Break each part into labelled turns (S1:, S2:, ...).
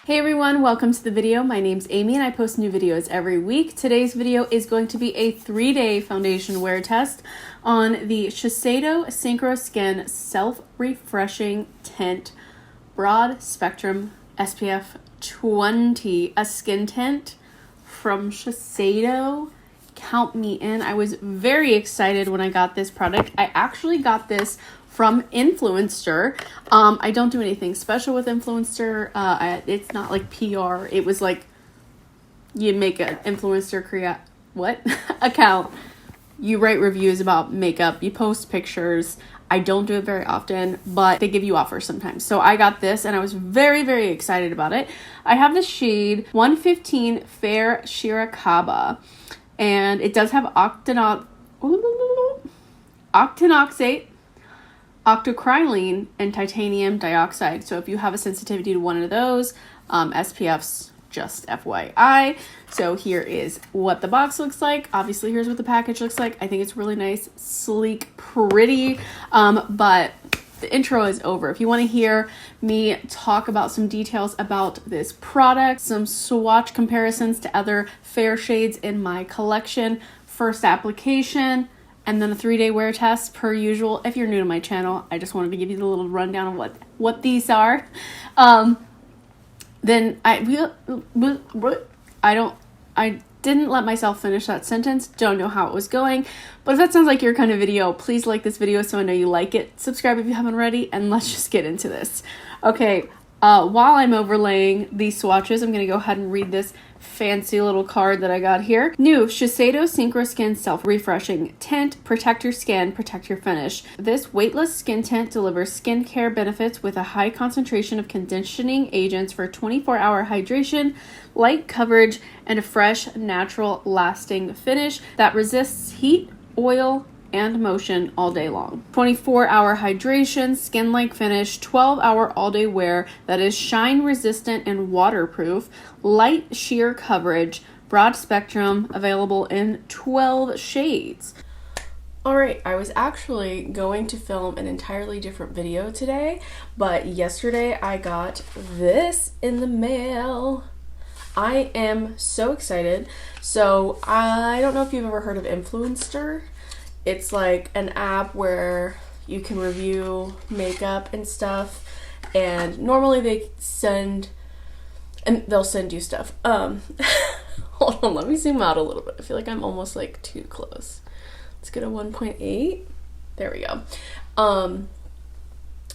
S1: Hey everyone, welcome to the video. My name's Amy and I post new videos every week. Today's video is going to be a 3-day foundation wear test on the SHISEIDO Synchro Skin Self-Refreshing Tint Broad Spectrum SPF 20, a skin tint from SHISEIDO. Count me in. I was very excited when I got this product. I actually got this from Influencer. I don't do anything special with Influencer. It's not like PR. It was like you make an influencer account. You write reviews about makeup. You post pictures. I don't do it very often, but they give you offers sometimes. So I got this and I was very, very excited about it. I have the shade 115 Fair Shirakaba, and it does have octinoxate, octocrylene, and titanium dioxide. So if you have a sensitivity to one of those, SPFs, just FYI. So here is what the box looks like. Obviously, here's what the package looks like. I think it's really nice, sleek, pretty, but the intro is over. If you want to hear me talk about some details about this product, some swatch comparisons to other fair shades in my collection, first application, and then a 3-day wear test per usual. If you're new to my channel, I just wanted to give you the little rundown of what these are. Then I didn't let myself finish that sentence. Don't know how it was going, but if that sounds like your kind of video, please like this video so I know you like it. Subscribe if you haven't already, and let's just get into this. Okay, while I'm overlaying these swatches, I'm going to go ahead and read this fancy little card that I got here. New SHISEIDO Synchro Skin Self-Refreshing Tint. Protect your skin, protect your finish. This weightless skin tint delivers skincare benefits with a high concentration of conditioning agents for 24-hour hydration, light coverage, and a fresh, natural, lasting finish that resists heat, oil, and motion all day long. 24-hour hydration, skin-like finish, 12-hour all-day wear that is shine resistant and waterproof, light sheer coverage, broad spectrum, available in 12 shades. Alright, I was actually going to film an entirely different video today, but yesterday I got this in the mail. I am so excited. So I don't know if you've ever heard of Influencer. It's like an app where you can review makeup and stuff, and normally they'll send you stuff. Hold on, let me zoom out a little bit. I feel like I'm almost like too close. Let's get a 1.8. There we go.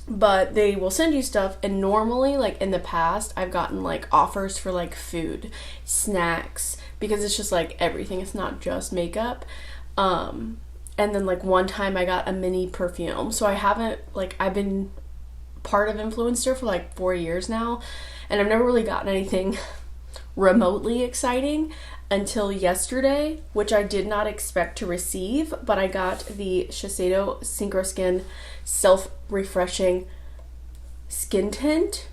S1: But they will send you stuff, and normally, like in the past, I've gotten like offers for like food, snacks, because it's just like everything. It's not just makeup. And then like one time I got a mini perfume. So I've been part of Influencer for like 4 years now, and I've never really gotten anything remotely exciting until yesterday, which I did not expect to receive, but I got the SHISEIDO Synchro Skin Self-Refreshing Skin Tint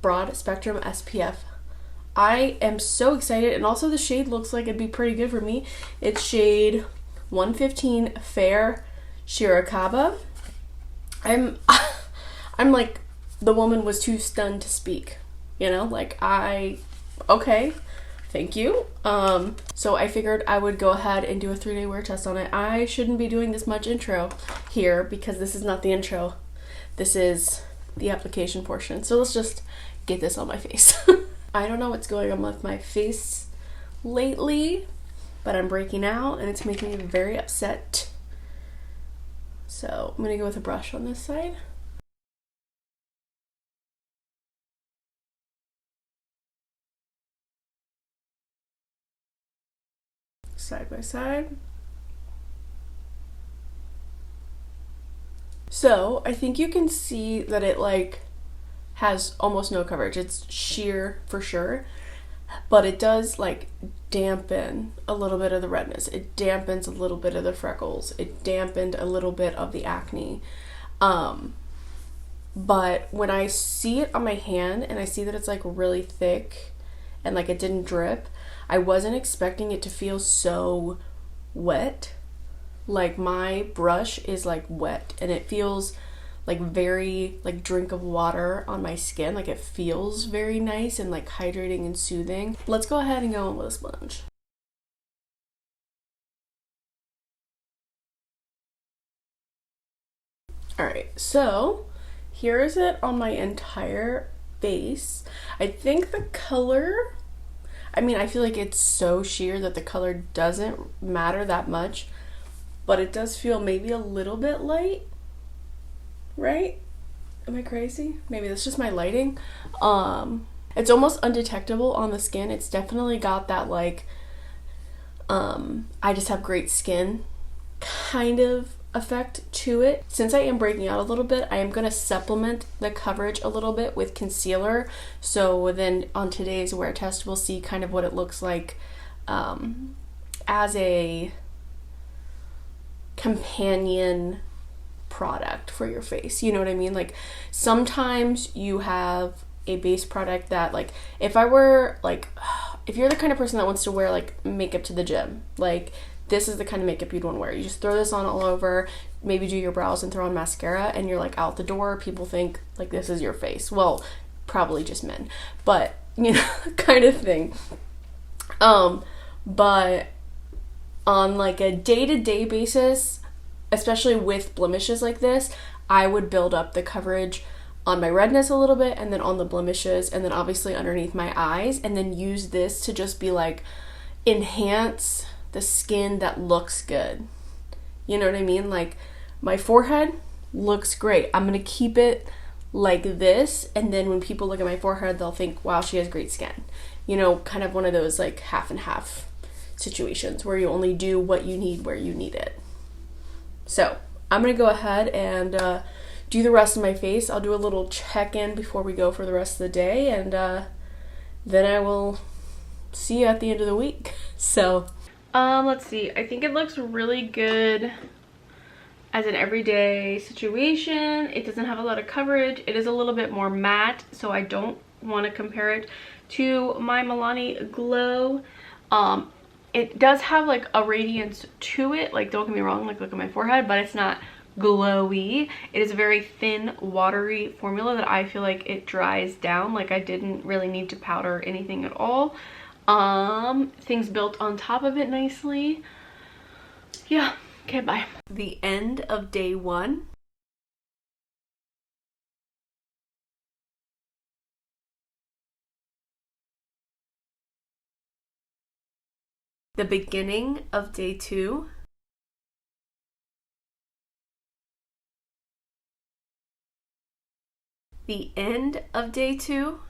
S1: Broad Spectrum SPF. I am so excited, and also the shade looks like it'd be pretty good for me. It's shade 115 Fair Shirakaba. I'm like, the woman was too stunned to speak, you know, like okay, thank you. So I figured I would go ahead and do a 3-day wear test on it. I shouldn't be doing this much intro here because this is not the intro. This is the application portion. So let's just get this on my face. I don't know what's going on with my face lately, but I'm breaking out and it's making me very upset. So I'm gonna go with a brush on this side. Side by side. So I think you can see that it like has almost no coverage. It's sheer for sure, but it does like dampen a little bit of the redness. It dampens a little bit of the freckles. It dampened a little bit of the acne. But when I see it on my hand and I see that it's like really thick and like it didn't drip, I wasn't expecting it to feel so wet. Like my brush is like wet and it feels like very like drink of water on my skin. Like it feels very nice and like hydrating and soothing. Let's go ahead and go in with a sponge. Alright, so here is it on my entire face. I think the color, I mean, I feel like it's so sheer that the color doesn't matter that much, but it does feel maybe a little bit light, right? Am I crazy? Maybe that's just my lighting. It's almost undetectable on the skin. It's definitely got that like, I just have great skin kind of effect to it. Since I am breaking out a little bit, I am going to supplement the coverage a little bit with concealer. So then on today's wear test, we'll see kind of what it looks like as a companion product for your face. You know what I mean? Like sometimes you have a base product that like, if you're the kind of person that wants to wear like makeup to the gym, like this is the kind of makeup you'd want to wear. You just throw this on all over, maybe do your brows and throw on mascara, and you're like out the door. People think like this is your face. Well, probably just men, but you know, kind of thing. But on like a day-to-day basis, especially with blemishes like this, I would build up the coverage on my redness a little bit, and then on the blemishes, and then obviously underneath my eyes, and then use this to just be like enhance the skin that looks good. You know what I mean? Like my forehead looks great. I'm gonna keep it like this, and then when people look at my forehead, they'll think, wow, she has great skin. You know, kind of one of those like half and half situations where you only do what you need where you need it. So I'm gonna go ahead and do the rest of my face. I'll do a little check-in before we go for the rest of the day, and then I will see you at the end of the week. So let's see. I think it looks really good as an everyday situation. It doesn't have a lot of coverage. It is a little bit more matte, so I don't want to compare it to my Milani Glow. It does have like a radiance to it. Like, don't get me wrong, like look at my forehead, but it's not glowy. It is a very thin, watery formula that I feel like it dries down. Like I didn't really need to powder anything at all. Things built on top of it nicely. Yeah, okay, bye. The end of day one. The beginning of day two. The end of day two.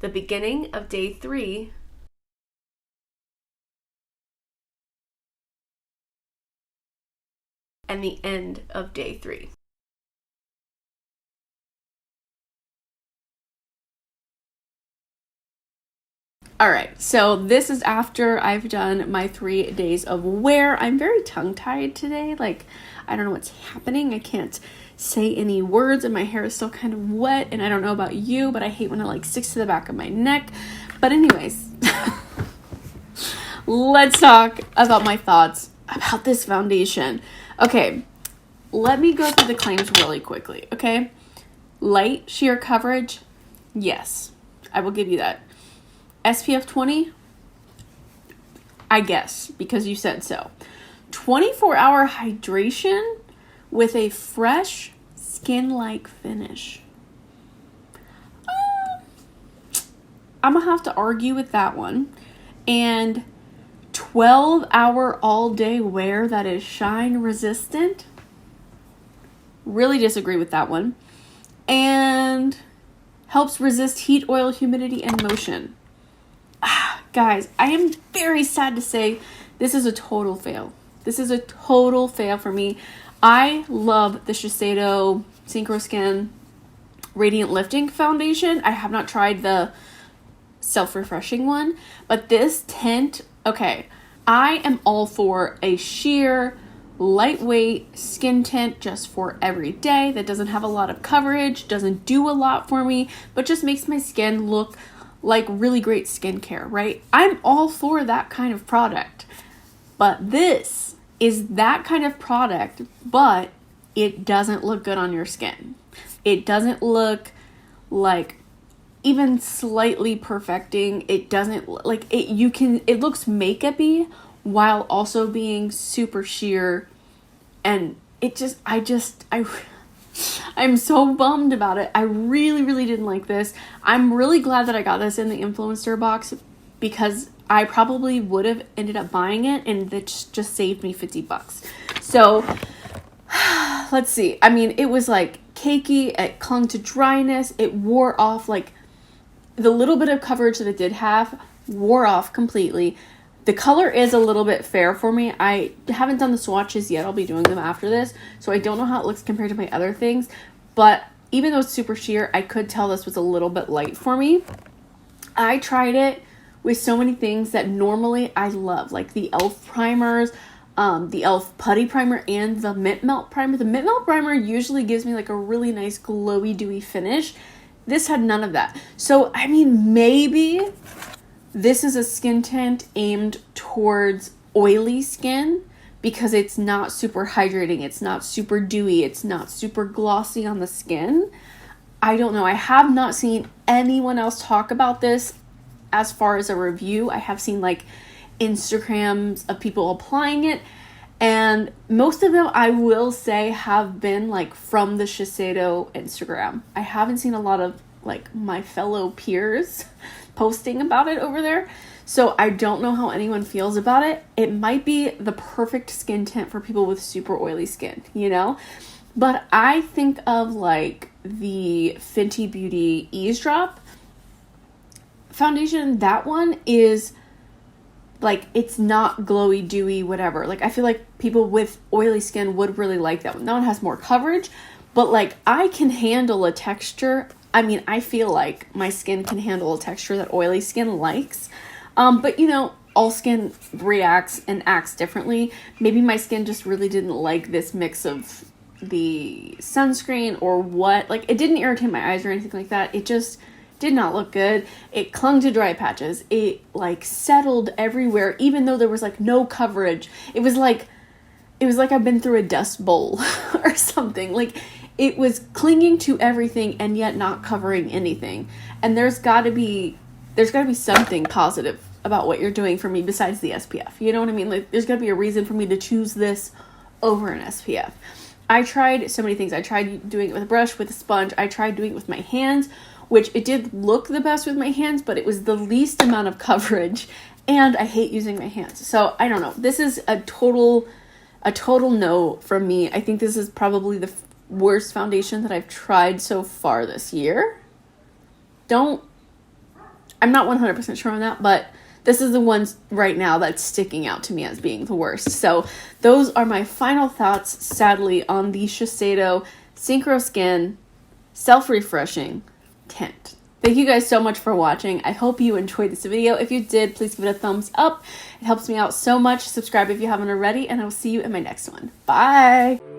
S1: The beginning of day three. And the end of day three. All right, so this is after I've done my 3 days of wear. I'm very tongue-tied today. Like, I don't know what's happening. I can't say any words and my hair is still kind of wet, and I don't know about you, but I hate when it like sticks to the back of my neck. But anyways, let's talk about my thoughts about this foundation. Okay, let me go through the claims really quickly, okay? Light sheer coverage, yes, I will give you that. SPF 20, I guess, because you said so. 24-hour hydration with a fresh skin-like finish. I'm gonna have to argue with that one. And 12-hour all-day wear that is shine resistant. Really disagree with that one. And helps resist heat, oil, humidity, and motion. Guys, I am very sad to say this is a total fail. This is a total fail for me. I love the Shiseido Synchro Skin Radiant Lifting Foundation. I have not tried the self-refreshing one, but this tint, okay, I am all for a sheer, lightweight skin tint just for every day that doesn't have a lot of coverage, doesn't do a lot for me, but just makes my skin look like really great skincare, right? I'm all for that kind of product. But this is that kind of product, but it doesn't look good on your skin. It doesn't look like even slightly perfecting. It doesn't like it. It looks makeup-y while also being super sheer, and I'm so bummed about it. I really, really didn't like this. I'm really glad that I got this in the influencer box, because I probably would have ended up buying it, and it just saved me $50. So let's see. I mean, it was like cakey. It clung to dryness. It wore off. Like the little bit of coverage that it did have wore off completely. The color is a little bit fair for me. I haven't done the swatches yet. I'll be doing them after this, so I don't know how it looks compared to my other things. But even though it's super sheer, I could tell this was a little bit light for me. I tried it with so many things that normally I love, like the e.l.f. primers, the e.l.f. putty primer, and the mint melt primer. The mint melt primer usually gives me like a really nice glowy, dewy finish. This had none of that. So, I mean, maybe this is a skin tint aimed towards oily skin, because it's not super hydrating, it's not super dewy, it's not super glossy on the skin. I don't know. I have not seen anyone else talk about this as far as a review. I have seen like Instagrams of people applying it, and most of them, I will say, have been like from the Shiseido Instagram. I haven't seen a lot of like my fellow peers posting about it over there. So I don't know how anyone feels about it. It might be the perfect skin tint for people with super oily skin, you know? But I think of like the Fenty Beauty Eavesdrop foundation. That one is like, it's not glowy, dewy, whatever. Like, I feel like people with oily skin would really like that one. That one has more coverage, but like, I can handle a texture. I mean, I feel like my skin can handle a texture that oily skin likes. But you know, all skin reacts and acts differently. Maybe my skin just really didn't like this mix of the sunscreen or what. Like, it didn't irritate my eyes or anything like that. It just did not look good. It clung to dry patches. It like settled everywhere, even though there was like no coverage. It was like I've been through a dust bowl or something. Like, it was clinging to everything and yet not covering anything. And there's got to be something positive about what you're doing for me besides the SPF. You know what I mean? Like, there's got to be a reason for me to choose this over an SPF. I tried so many things. I tried doing it with a brush, with a sponge. I tried doing it with my hands, which it did look the best with my hands, but it was the least amount of coverage, and I hate using my hands. So I don't know. This is a total no from me. I think this is probably the worst foundation that I've tried so far this year. I'm not 100% sure on that, but this is the one right now that's sticking out to me as being the worst. So those are my final thoughts, sadly, on the Shiseido Synchro Skin Self-Refreshing Tint. Thank you guys so much for watching. I hope you enjoyed this video. If you did, please give it a thumbs up. It helps me out so much. Subscribe if you haven't already, and I will see you in my next one. Bye!